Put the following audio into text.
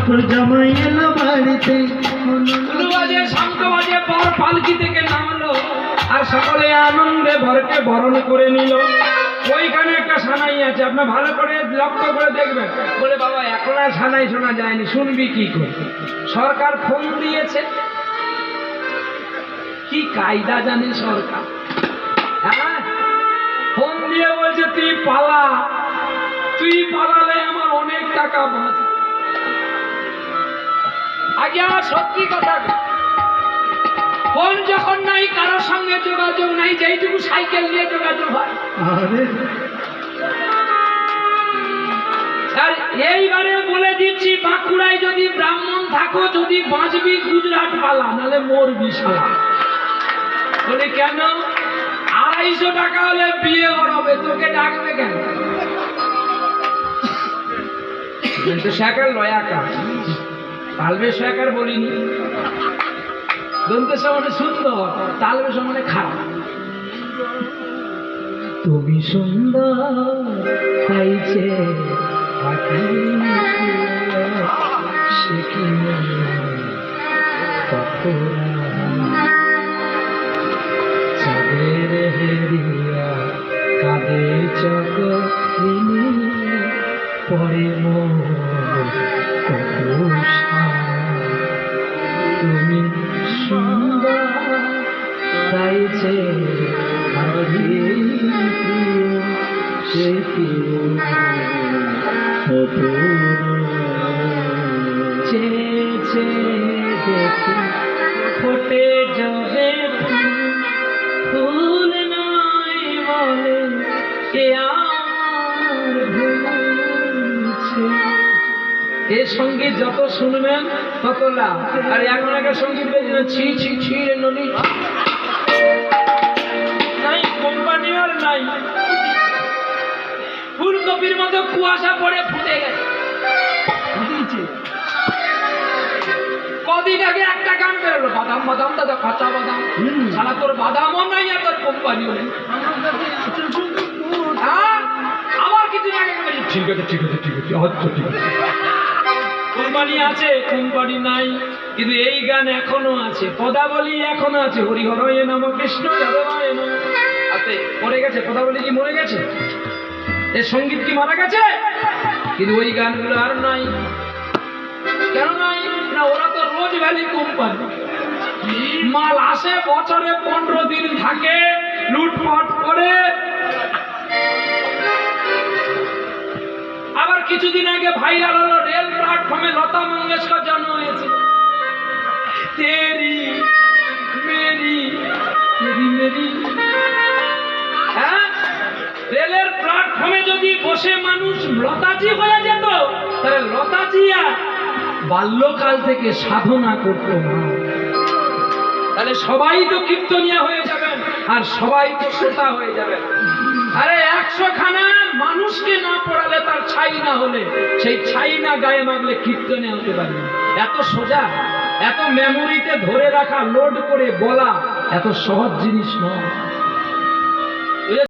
তোর জামাই এলো বাড়িতে, বাজে শঙ্খ বাজে পর পালকি থেকে নামলো আর সকলে আনন্দে বরকে বরণ করে নিল। ওইখানে একটা সানাই আছে, আপনার ভালো করে লক্ষ্য করে দেখবেন। বলে বাবা এখন আর সানাই শোনা যায়নি, শুনবি কি করে? সরকার ফোন দিয়েছে। কি কায়দা জানে সরকার, হ্যাঁ ফোন দিয়ে বলছে তুই পালা, তুই পালালে আমার অনেক টাকা বাঁচে। আগে আমার সত্যি কথা, ফোন যখন নাই কারোর সঙ্গে যোগাযোগ নাই, যেইটুকু সাইকেল নিয়ে যোগাযোগ হয়। আর এইবারে বলে দিচ্ছি, বাঁকুড়ায় যদি ব্রাহ্মণ থাকো, যদি বাঁচবি গুজরাট পালা, নাহলে মরবি শালা। বলে কেন? 250 টাকা হলে বিয়ে করাবে, তোকে ডাকবে কেন? তো শেখার লয়াকা তালবে শেখার বলিনি, দন্ত সমানে সুন্দর, তালবে সমানে খারাপ। তুমি সুন্দর হয়েছে চাঁদের হেরিয়া কাঁদে চকরিনী পরে তুমি সুন্দর হয়েছে চেয়েছে দেখি ফোটে যাবে ফুল নাই বলে কে আর ভুলছে। এ সঙ্গীত যত শুনবেন তত লাভ। আর এখন একটা সঙ্গীত বেজে ছি ছি ছি ননি নাই, কোম্পানি আর নাই, ফুলকপির মতো কুয়াশা পড়ে ফুটে গেছে। কদিন আগে একটা গান বেরোলো, বাদাম বাদাম দাদা কাঁচা বাদাম, সারা তোর বাদামও নাই আর তোর কোম্পানিও নেই। আবার কিছুদিন আগে ঠিক আছে ঠিক আছে ঠিক আছে আচ্ছা ঠিক আছে, কোম্পানি আছে কোম্পানি নাই, কিন্তু এই গান এখনো আছে, পদাবলী এখনো আছে। হরিহরয়ে নম কৃষ্ণ যাদবায় নম। আতে মরে গেছে পদাবলী, কি মরে গেছে? এর সঙ্গীত কি মারা গেছে? কিন্তু ওই গানগুলো আর নাই। কেন নাই? না ওরা তো রোজ ভ্যালি কোম্পানি, মাল আসে বছরে 15 দিন থাকে, লুটপাট করে। আবার কিছুদিন আগে ভাইরাল হলো, রেল প্ল্যাটফর্মে লতা মঙ্গেশকর জন্ম হয়েছে। তেরি মেরি তেরি মেরি, হ্যাঁ রেলের প্ল্যাটফর্মে যদি বসে মানুষ লতাজি হয়ে যেত, তাহলে লতাজি আর বাল্যকাল থেকে সাধনা করতো না, তাহলে সবাই তো কীর্তনিয়া হয়ে যাবেন আর সবাই তো শ্রোতা হয়ে যাবেন। আরে 100 খানা মানুষকে না পড়ালে, তার ছাই না হলে, সেই ছাই না গায়ে মাগলে কীর্তনে হতে পারবে। এত সোজা, এত মেমোরিতে ধরে রাখা, লোড করে বলা এত সহজ জিনিস নয়।